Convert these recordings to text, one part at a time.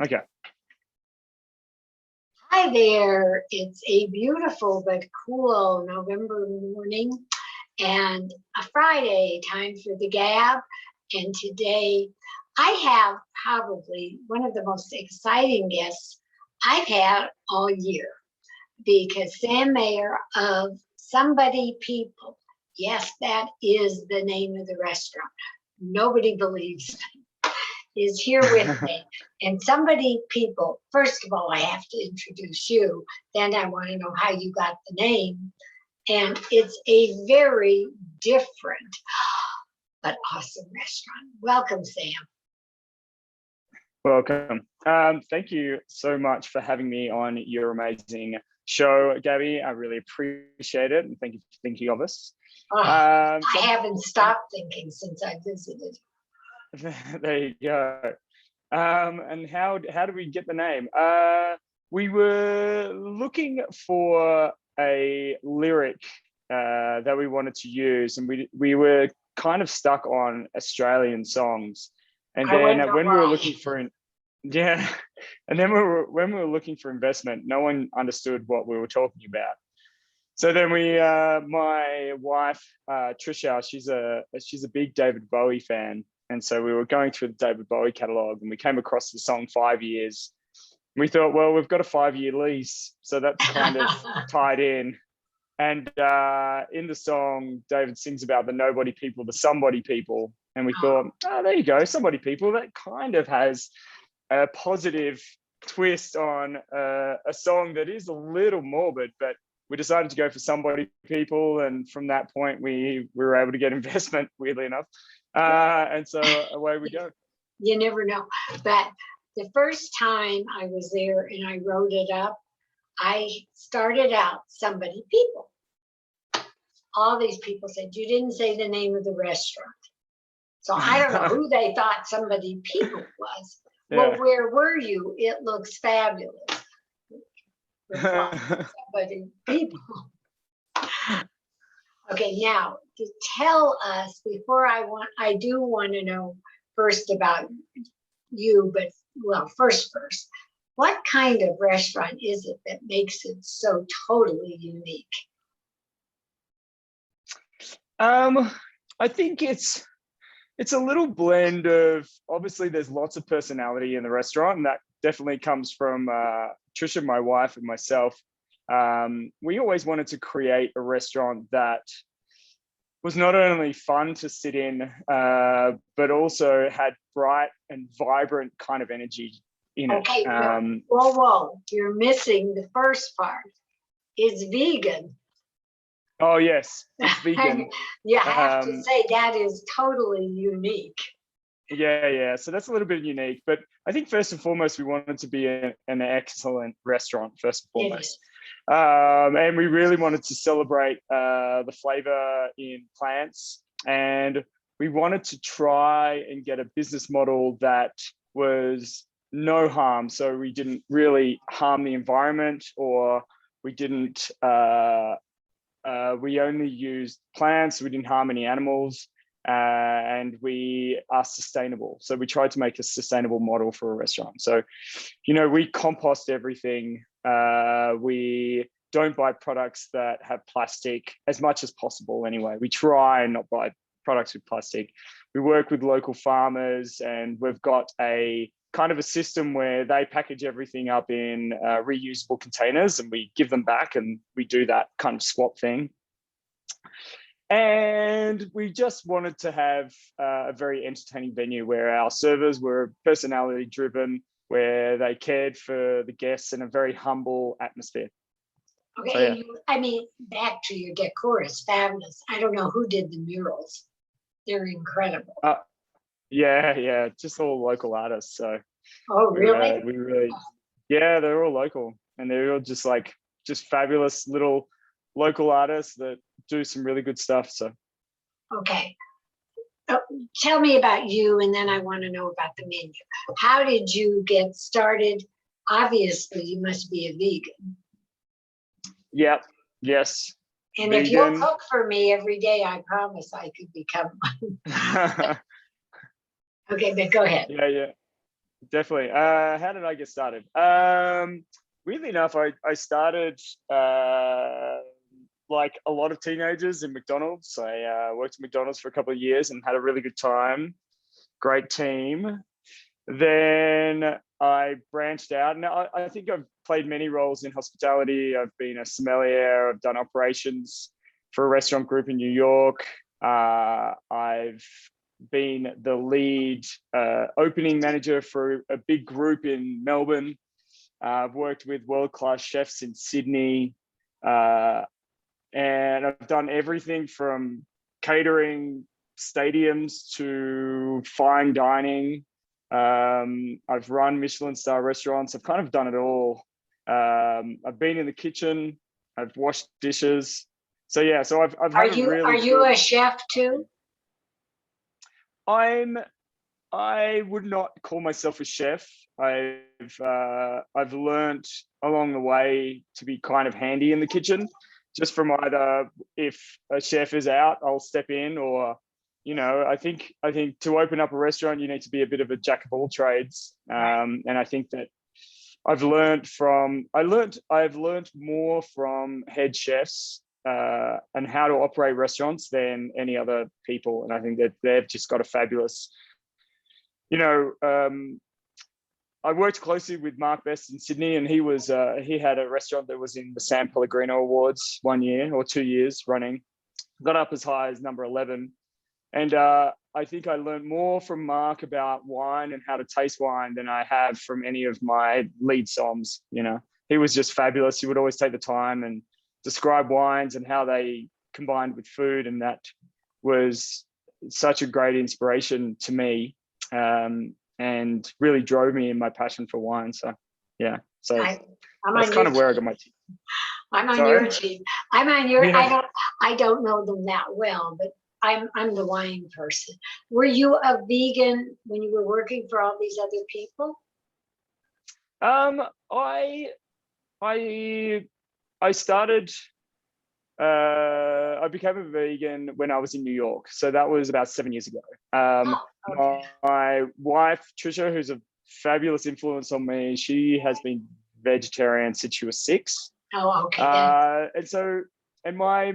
Okay. Hi there. It's a beautiful but cool November morning and a Friday, time for the Gabb. And today I have probably one of the most exciting guests I've had all year, because Sam Maher of Somebody People, yes, that is the name of the restaurant. Nobody believes me, is here with me. And Somebody People, first of all, I have to introduce you. Then I want to know how you got the name. And it's a very different but awesome restaurant. Welcome, Sam. Welcome. Thank you so much for having me on your amazing show, Gabby. I really appreciate it, and thank you for thinking of us. I haven't stopped thinking since I visited. There you go. And how did we get the name? We were looking for a lyric that we wanted to use, and we were kind of stuck on Australian songs. And then when we were looking for and then when we were looking for investment, no one understood what we were talking about. So then my wife Trisha, she's a big David Bowie fan, and so we were going through the David Bowie catalog, and we came across the song 5 years. We thought, well, we've got a 5-year lease, so that's kind of tied in. And in the song, David sings about the nobody people, the somebody people. And we thought, oh, there you go, somebody people. That kind of has a positive twist on a song that is a little morbid, but we decided to go for somebody people. And from that point, we were able to get investment, weirdly enough. And so away we go. You never know. But the first time I was there and I wrote it up, I started out Somebody People. All these people said, you didn't say the name of the restaurant. So I don't know who they thought Somebody People was. Yeah. Well, where were you? It looks fabulous. Somebody People. Okay, now to tell us, before I do want to know first about you, but well, first, what kind of restaurant is it that makes it so totally unique? I think it's a little blend of, obviously there's lots of personality in the restaurant, and that definitely comes from Trisha, my wife, and myself. We always wanted to create a restaurant that was not only fun to sit in, but also had bright and vibrant kind of energy in it. Okay, whoa, you're missing the first part. It's vegan. Oh yes, it's vegan. You have to say that is totally unique. Yeah. So that's a little bit unique, but I think first and foremost, we wanted to be an excellent restaurant, first and foremost. And we really wanted to celebrate the flavor in plants, and we wanted to try and get a business model that was no harm. So we didn't really harm the environment, or we didn't, we only used plants, we didn't harm any animals, and we are sustainable. So we tried to make a sustainable model for a restaurant. So, we compost everything. We don't buy products that have plastic as much as possible anyway. We try and not buy products with plastic. We work with local farmers, and we've got a kind of a system where they package everything up in reusable containers, and we give them back, and we do that kind of swap thing. And we just wanted to have a very entertaining venue where our servers were personality driven, where they cared for the guests in a very humble atmosphere. Okay, so, yeah. I mean, back to your decor is fabulous. I don't know who did the murals. They're incredible. Yeah, just all local artists. So. Oh, really? We really, yeah, they're all local, and they're all just fabulous little local artists that do some really good stuff. So. Okay. Tell me about you, and then I want to know about the menu. How did you get started? Obviously, you must be a vegan. Yep. Yes. And vegan. If you'll cook for me every day, I promise I could become one. Okay, but go ahead. Yeah. definitely. How did I get started? Weirdly enough, I started like a lot of teenagers in McDonald's. I worked at McDonald's for a couple of years and had a really good time. Great team. Then I branched out. Now, I think I've played many roles in hospitality. I've been a sommelier. I've done operations for a restaurant group in New York. I've been the lead opening manager for a big group in Melbourne. I've worked with world-class chefs in Sydney. And I've done everything from catering stadiums to fine dining. I've run Michelin star restaurants. I've kind of done it all. I've been in the kitchen. I've washed dishes. So yeah, so I've had a really Are you a chef too? I would not call myself a chef. I've learned along the way to be kind of handy in the kitchen, just from either if a chef is out, I'll step in, or I think to open up a restaurant, you need to be a bit of a jack of all trades. And I think that I've learned more from head chefs and how to operate restaurants than any other people. And I think that they've just got a fabulous, I worked closely with Mark Best in Sydney, and he had a restaurant that was in the San Pellegrino Awards 1 year or 2 years running, got up as high as number 11. And I think I learned more from Mark about wine and how to taste wine than I have from any of my lead somms. He was just fabulous. He would always take the time and describe wines and how they combined with food. And that was such a great inspiration to me, and really drove me in my passion for wine. So, yeah. So that's kind of where I got my team. I'm on your team. I'm on your, yeah. I don't know them that well, but I'm the wine person. Were you a vegan when you were working for all these other people? I started, I became a vegan when I was in New York. So that was about 7 years ago. Okay. My wife, Trisha, who's a fabulous influence on me, she has been vegetarian since she was 6. Oh, okay. And my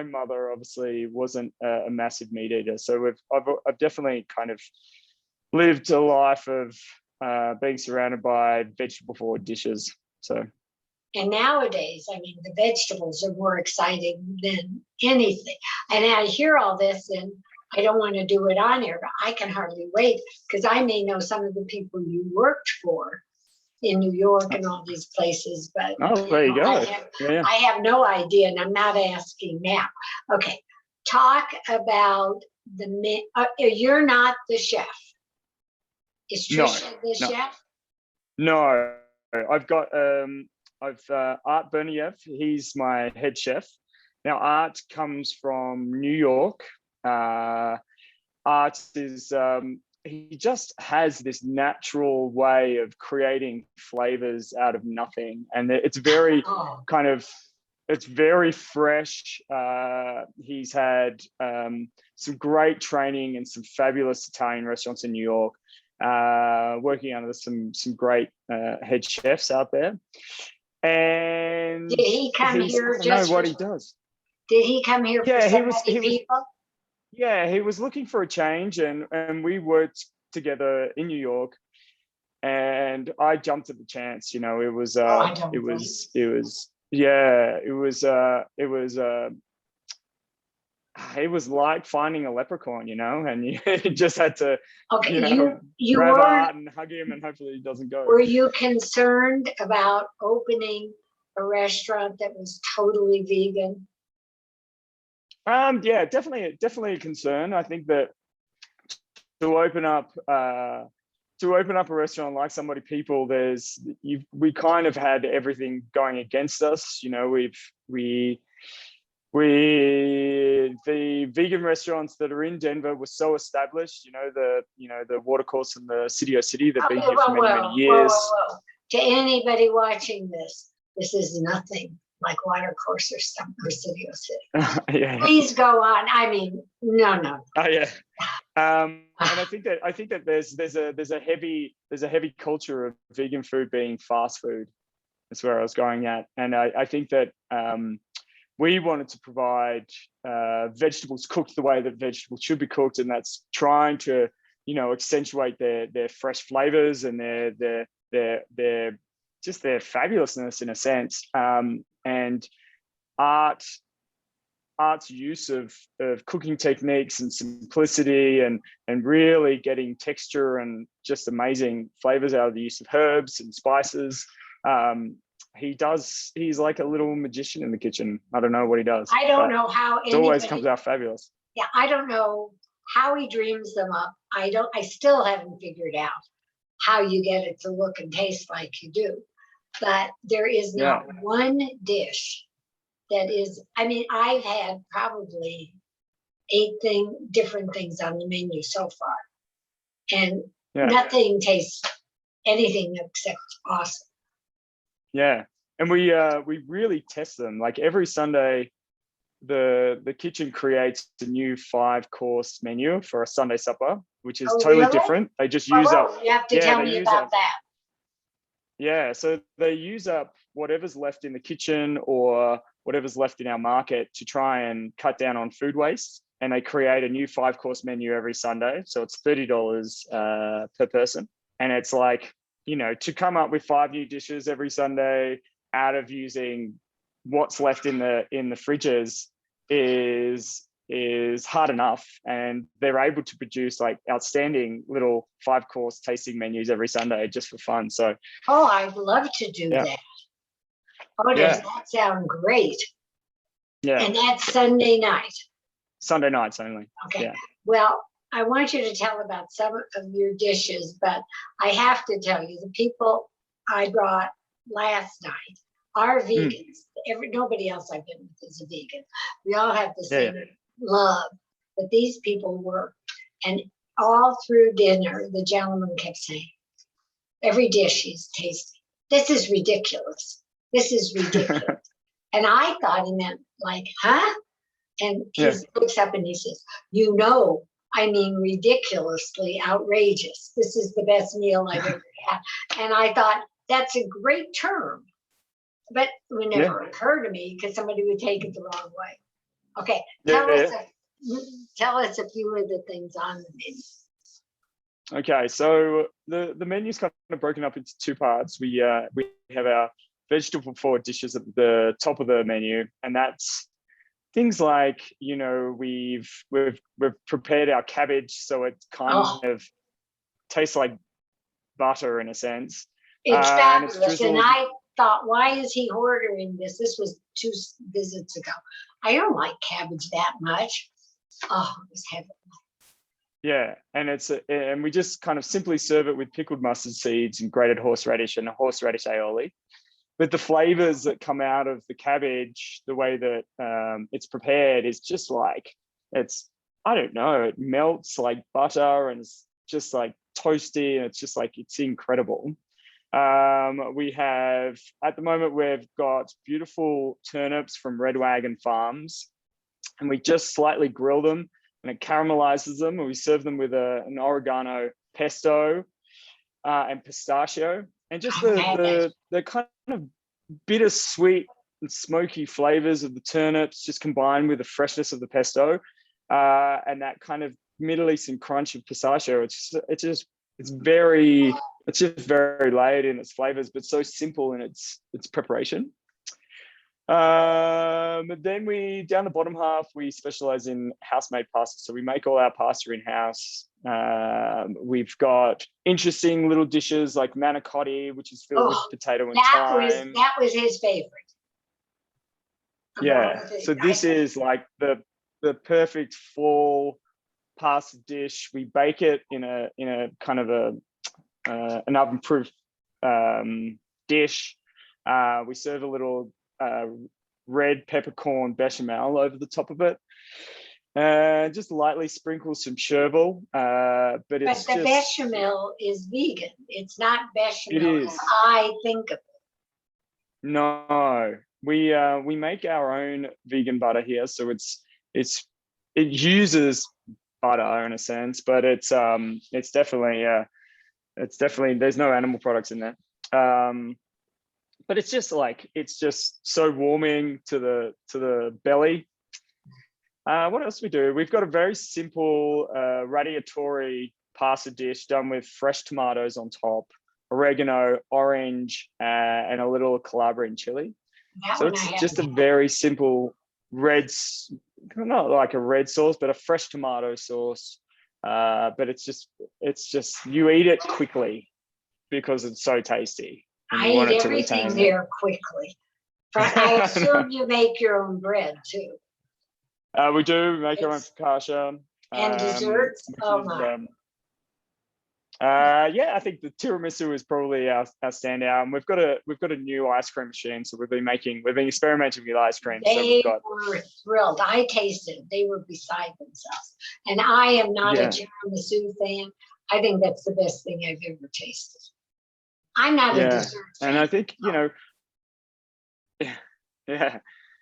mother obviously wasn't a massive meat eater, so I've definitely kind of lived a life of being surrounded by vegetable forward dishes. So. And nowadays, I mean, the vegetables are more exciting than anything. And I hear all this, and I don't want to do it on air, but I can hardly wait, because I may know some of the people you worked for in New York and all these places, but there you go. I have no idea, and I'm not asking now. Okay, talk about you're not the chef. Is Trisha the chef? No, I've got Art Berniev. He's my head chef. Now, Art comes from New York. Art is he just has this natural way of creating flavors out of nothing, and it's very it's very fresh. He's had some great training in some fabulous Italian restaurants in New York, working under some great head chefs out there. And did he come here? I don't know what he does. Did he come here for so many people? Yeah, he was looking for a change, and we worked together in New York, and I jumped at the chance. It was like finding a leprechaun, and you just had to you grab Art and hug him, and hopefully he doesn't go. Were you concerned about opening a restaurant that was totally vegan? Yeah, definitely a concern. I think that to open up a restaurant like Somebody People, we kind of had everything going against us. The vegan restaurants that are in Denver were so established. The Watercourse and the City O City, they've been here for many years. Whoa. To anybody watching this is nothing like Watercourse or City O City. Yeah. Please go on. I mean, no. Oh yeah. And I think that there's a heavy culture of vegan food being fast food. That's where I was going at, and I think that we wanted to provide vegetables cooked the way that vegetables should be cooked, and that's trying to accentuate their fresh flavors and their just their fabulousness in a sense, and art's use of cooking techniques and simplicity and really getting texture and just amazing flavors out of the use of herbs and spices. He's like a little magician in the kitchen. I don't know what he does. I don't know how it always comes out fabulous. Yeah, I don't know how he dreams them up. I still haven't figured out how you get it to look and taste like you do. But there is not one dish that is, I mean, I've had probably 8 different things on the menu so far. And nothing tastes anything except awesome. Yeah. And we really test them. Like every Sunday, the kitchen creates a new 5-course menu for a Sunday supper, which is totally different. They just use up. You have to tell me about that. Yeah, so they use up whatever's left in the kitchen or whatever's left in our market to try and cut down on food waste. And they create a new 5-course menu every Sunday. So it's $30 per person. And it's like, to come up with 5 new dishes every Sunday out of using what's left in the fridges is hard enough. And they're able to produce like outstanding little 5-course tasting menus every Sunday just for fun. So I'd love to do that. Does that sound great? Yeah. And that's Sunday night. Sunday nights only. Okay. Yeah. Well, I want you to tell about some of your dishes, but I have to tell you, the people I brought last night are vegans. Nobody else I've been with is a vegan. We all have the same love, but these people were. And all through dinner, the gentleman kept saying, every dish is tasty. This is ridiculous. This is ridiculous. And I thought he meant like, huh? And he looks up and he says, I mean, ridiculously outrageous. This is the best meal I've ever had. And I thought, that's a great term. But it would never occur to me because somebody would take it the wrong way. Okay, tell us a few of the things on the menu. Okay, so the menu's kind of broken up into 2 parts. We have our vegetable forward dishes at the top of the menu, and that's things like we've prepared our cabbage so it kind of tastes like butter in a sense. It's fabulous, and I thought, why is he ordering this? This was 2 visits ago. I don't like cabbage that much. Oh, it was heavenly. Yeah, and we just kind of simply serve it with pickled mustard seeds and grated horseradish and a horseradish aioli. But the flavors that come out of the cabbage, the way that it's prepared is just like, I don't know, it melts like butter and it's just like toasty and it's just like, it's incredible. We have, at the moment, we've got beautiful turnips from Red Wagon Farms, and we just slightly grill them and it caramelizes them, and we serve them with an oregano pesto and pistachio, and just the kind of bittersweet and smoky flavors of the turnips just combined with the freshness of the pesto and that kind of Middle Eastern crunch of pistachio. It's just very layered in its flavors, but so simple in its preparation. Then down the bottom half, we specialize in house-made pasta. So we make all our pasta in-house. We've got interesting little dishes like manicotti, which is filled with potato and thyme. That was his favorite. Yeah. So this is like the perfect fall pasta dish. We bake it in a kind of an oven-proof dish. We serve a little red peppercorn bechamel over the top of it. Just lightly sprinkle some chervil. But the bechamel is vegan. It's not bechamel. It is. I think of it. No, we make our own vegan butter here, so it uses butter in a sense, but it's definitely there's no animal products in there. But it's just so warming to the belly. What else we do? We've got a very simple radiatori pasta dish done with fresh tomatoes on top, oregano, orange, and a little Calabrian chili. So it's just a very simple not like a red sauce, but a fresh tomato sauce. But it's just you eat it quickly because it's so tasty. I eat everything there quickly. I assume you make your own bread too. We do make our own focaccia. And desserts? Oh my. I think the tiramisu is probably our standout, and we've got a new ice cream machine, so we've been experimenting with ice cream. They were thrilled. I tasted; they were beside themselves. And I am not a tiramisu fan. I think that's the best thing I've ever tasted. I'm not a dessert fan. And I think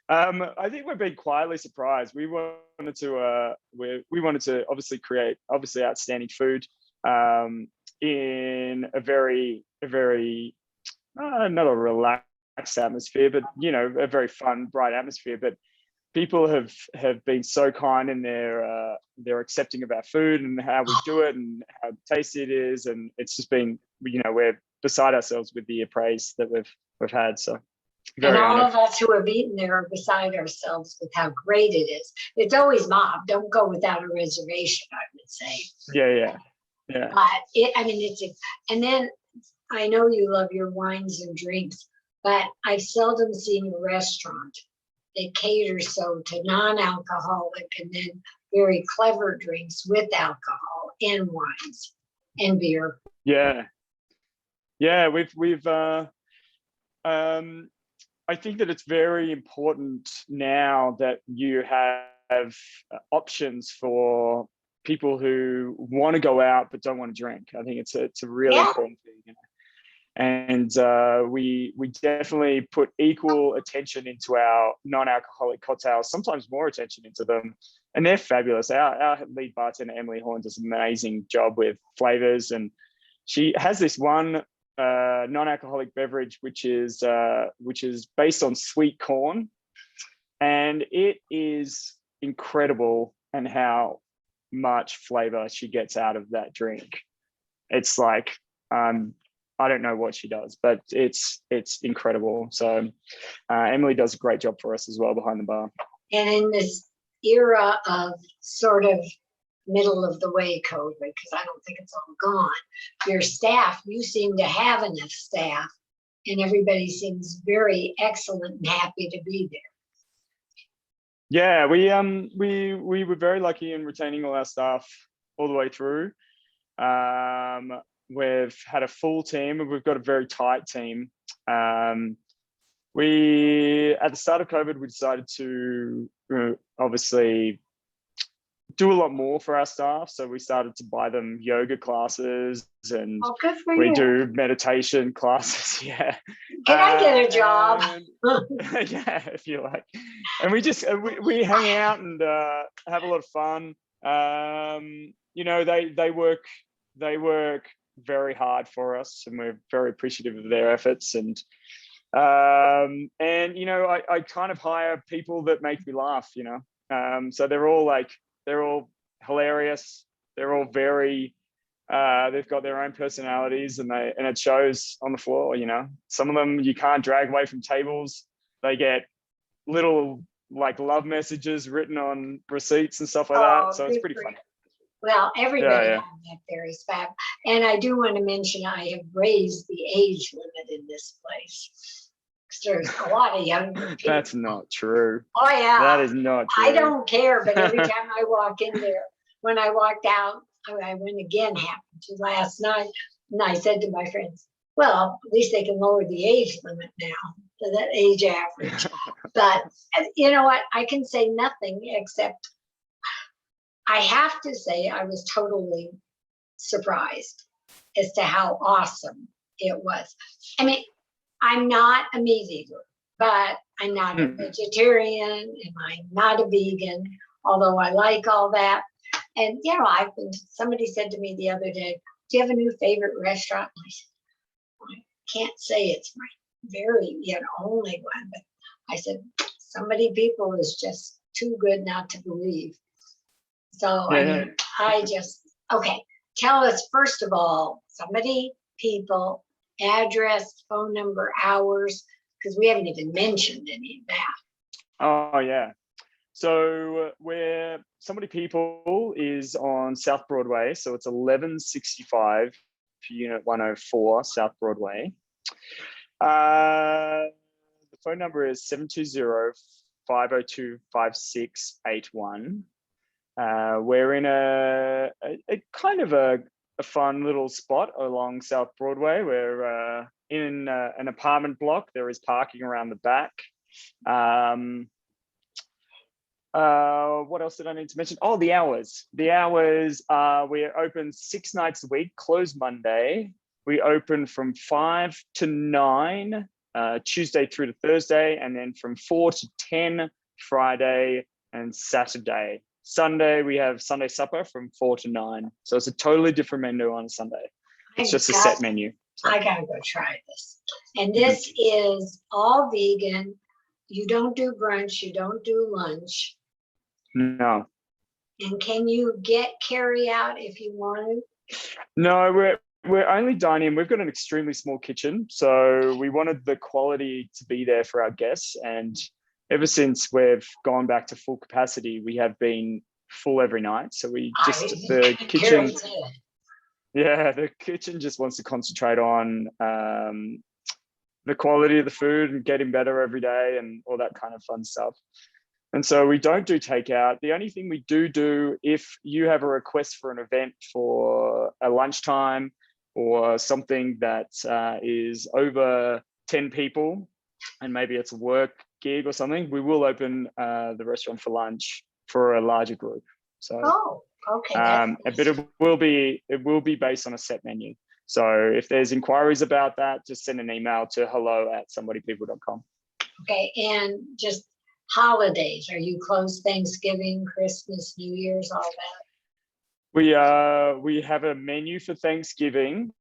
I think we've been quietly surprised. We wanted to create outstanding food. In a very not a relaxed atmosphere, but a very fun, bright atmosphere. But people have been so kind in their accepting of our food and how we do it and how tasty it is, and it's just been we're beside ourselves with the praise that we've had. So. And all of us who have eaten there are beside ourselves with how great it is. It's always mob. Don't go without a reservation, I would say. Yeah. But and then I know you love your wines and drinks, but I've seldom seen a restaurant that caters so to non-alcoholic and then very clever drinks with alcohol and wines and beer. Yeah, we've I think that it's very important now that you have options for people who want to go out but don't want to drink. I think it's a really important thing. And we definitely put equal attention into our non-alcoholic cocktails, sometimes more attention into them, and they're fabulous. Our lead bartender Emily Horn does an amazing job with flavors, and she has this one non-alcoholic beverage which is based on sweet corn, and it is incredible and how much flavor she gets out of that drink. It's like I don't know what she does, but it's incredible. So Emily does a great job for us as well behind the bar. And in this era of sort of middle of the way COVID, because I don't think it's all gone, your staff, you seem to have enough staff, and everybody seems very excellent and happy to be there. Yeah, we were very lucky in retaining all our staff all the way through. We've had a full team, and we've got a very tight team. We, at the start of COVID, we decided to obviously do a lot more for our staff. So we started to buy them yoga classes, and we do meditation classes. Yeah. Can I get a job? Yeah, if you like. And we just, we hang out and have a lot of fun. They work very hard for us, and we're very appreciative of their efforts. And I kind of hire people that make me laugh, so they're all hilarious. They're all very they've got their own personalities, and it shows on the floor. Some of them you can't drag away from tables. They get little love messages written on receipts and stuff like that, so it's pretty fun. Well, everybody has that very fab. And I do want to mention I have raised the age limit in this place. There's a lot of young people. That's not true. Oh, yeah. That is not true. I don't care, but every time I walk in there, when I walked out, I went again, happened to last night, and I said to my friends, well, at least they can lower the age limit now, to that age average. But you know what? I can say nothing except I have to say I was totally surprised as to how awesome it was. I mean, I'm not a meat eater, but I'm not a vegetarian, and I'm not a vegan, although I like all that. And somebody said to me the other day, do you have a new favorite restaurant? And I said, I can't say it's my very only one, but I said, somebody people is just too good not to believe. So okay, tell us first of all, somebody, people, address, phone number, hours, because we haven't even mentioned any of that. Oh yeah. So where Somebody People is on South Broadway. So it's 1165 Unit 104 South Broadway. The phone number is 720-502-5681. We're in a kind of a fun little spot along South Broadway. We're in an apartment block. There is parking around the back. What else did I need to mention? Oh, the hours. The hours, we're open 6 nights a week, closed Monday. We open from 5 to 9, Tuesday through to Thursday, and then from 4 to 10, Friday and Saturday. Sunday, we have Sunday supper from 4 to 9. So it's a totally different menu on a Sunday. It's just a set menu. So. I gotta go try this. And this is all vegan. You don't do brunch, you don't do lunch. No. And can you get carry out if you want to? No, we're only dining. We've got an extremely small kitchen, so we wanted the quality to be there for our guests. And ever since we've gone back to full capacity, we have been full every night. So the kitchen just wants to concentrate on the quality of the food and getting better every day and all that kind of fun stuff. And so we don't do takeout. The only thing we do if you have a request for an event for a lunchtime or something that is over 10 people, and maybe it's a work gig or something, we will open the restaurant for lunch for a larger group. So, okay. But it will be based on a set menu. So if there's inquiries about that, just send an email to hello@somebodypeople.com. Okay, and just holidays. Are you closed Thanksgiving, Christmas, New Year's, all that? We have a menu for Thanksgiving.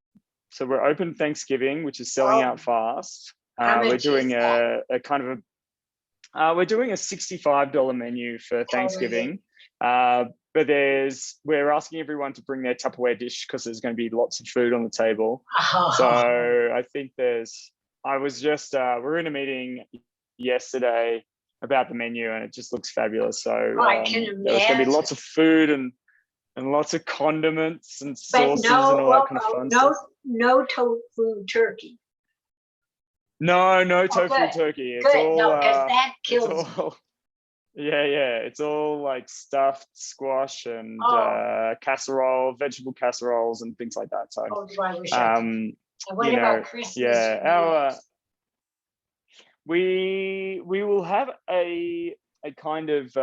So we're open Thanksgiving, which is selling out fast. We're doing a we're doing a $65 menu for Thanksgiving. But we're asking everyone to bring their Tupperware dish because there's going to be lots of food on the table. Oh. So I think we're in a meeting yesterday about the menu and it just looks fabulous. So I can imagine. There's going to be lots of food and lots of condiments and sauces and all that kind of fun stuff. No tofu turkey. No tofu turkey. It's all, no, because that kills me. It's all like stuffed squash and vegetable casseroles and things like that. So, I wish I could. And what about Christmas? Yeah, we will have a kind of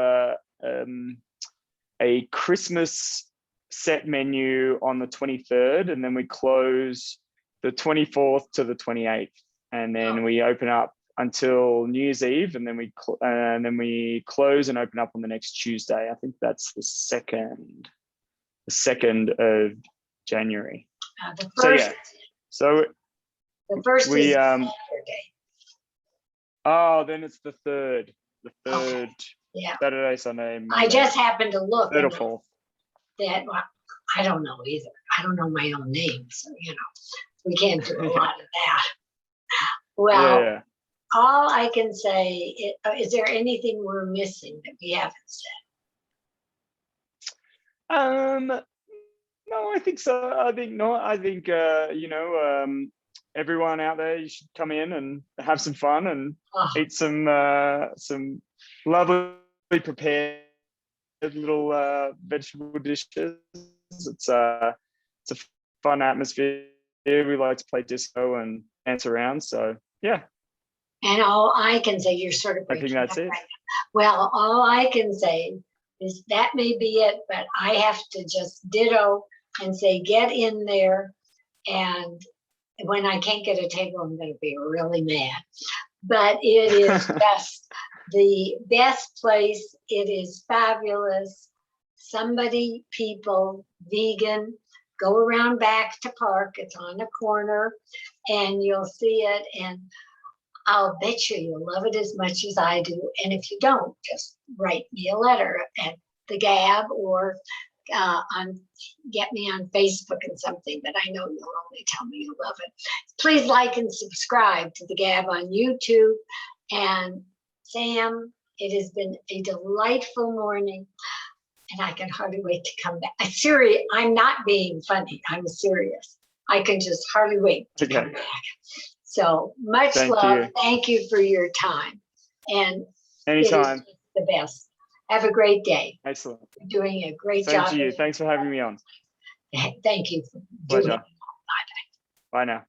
a Christmas set menu on the 23rd, and then we close the 24th to the 28th, and then we open up until New Year's Eve, and then we close and open up on the next Tuesday. I think that's the 2nd of January. The first. So the first is Saturday. Oh, then it's the 3rd. The 3rd. Yeah. Saturday, Sunday, Monday. I just happened to look. 3rd or 4th. I don't know either. I don't know my own name, so we can't do a lot of that. Well. Yeah. All I can say is there anything we're missing that we haven't said? No, I think so. I think not. I think everyone out there, you should come in and have some fun and eat some lovely prepared little vegetable dishes. It's a fun atmosphere. We like to play disco and dance around. So yeah. And all I can say, you're sort of I think that's it. Right now. Well, all I can say is that may be it, but I have to just ditto and say, get in there. And when I can't get a table, I'm going to be really mad. But it is just the best place. It is fabulous. somebody, people, vegan. Go around back to Park. It's on the corner, and you'll see it. And I'll bet you'll love it as much as I do. And if you don't, just write me a letter at the Gabb, or get me on Facebook and something, but I know you'll only tell me you love it. Please like and subscribe to the Gabb on YouTube. And Sam, it has been a delightful morning, and I can hardly wait to come back. I'm not being funny. I'm serious. I can just hardly wait to come back. So much love. Thank you for your time. And anytime. The best. Have a great day. Excellent. You're doing a great job. Thank you. Thanks for having me on. Thank you. Pleasure. Bye now.